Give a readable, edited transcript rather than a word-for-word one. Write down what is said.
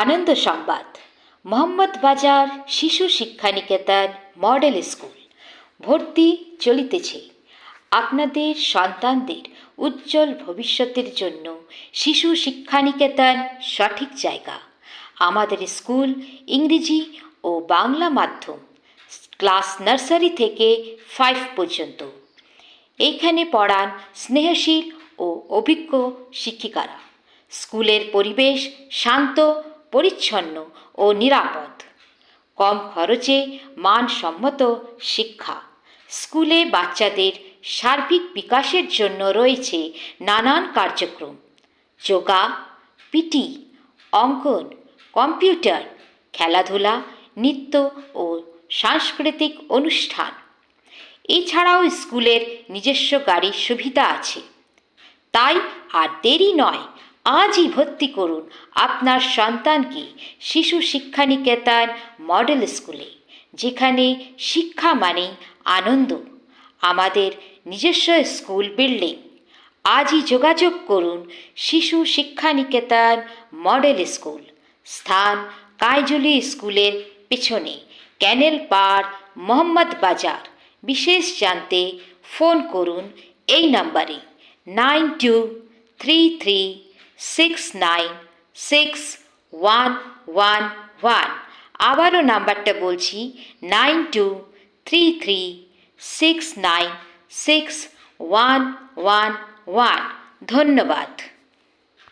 আনন্দ সংবাদ। মোহাম্মদ বাজার শিশু শিক্ষা নিকেতন মডেল স্কুল ভর্তি চলিতেছে। আপনাদের সন্তানদের উজ্জ্বল ভবিষ্যতের জন্য শিশু শিক্ষা নিকেতন সঠিক জায়গা। আমাদের স্কুল ইংরেজি ও বাংলা মাধ্যম, ক্লাস নার্সারি থেকে 5 পর্যন্ত। এইখানে পড়ান স্নেহশীল ও অভিজ্ঞ শিক্ষিকারা। স্কুলের পরিবেশ শান্ত, পরিচ্ছন্ন ও নিরাপদ। কম খরচে মানসম্মত শিক্ষা। স্কুলে বাচ্চাদের সার্বিক বিকাশের জন্য রয়েছে নানান কার্যক্রম: যোগা, পিটি, অঙ্কন, কম্পিউটার, খেলাধুলা, নৃত্য ও সাংস্কৃতিক অনুষ্ঠান। এছাড়াও স্কুলের নিজস্ব গাড়ির সুবিধা আছে। তাই আর দেরি নয়, আজই ভর্তি করুন আপনার সন্তানকে শিশু শিক্ষা নিকেতন মডেল স্কুলে, যেখানে শিক্ষা মানে আনন্দ। আমাদের নিজস্ব স্কুল বিল্ডিং। আজই যোগাযোগ করুন শিশু শিক্ষা নিকেতন মডেল স্কুল। স্থান কাইজুলি স্কুলের পেছনে, ক্যানেল পার, মোহাম্মদ বাজার। বিশেষ জানতে ফোন করুন এই নম্বরে 9233696111। আবারও নাম্বারটা বলছি, 9233696111। ধন্যবাদ।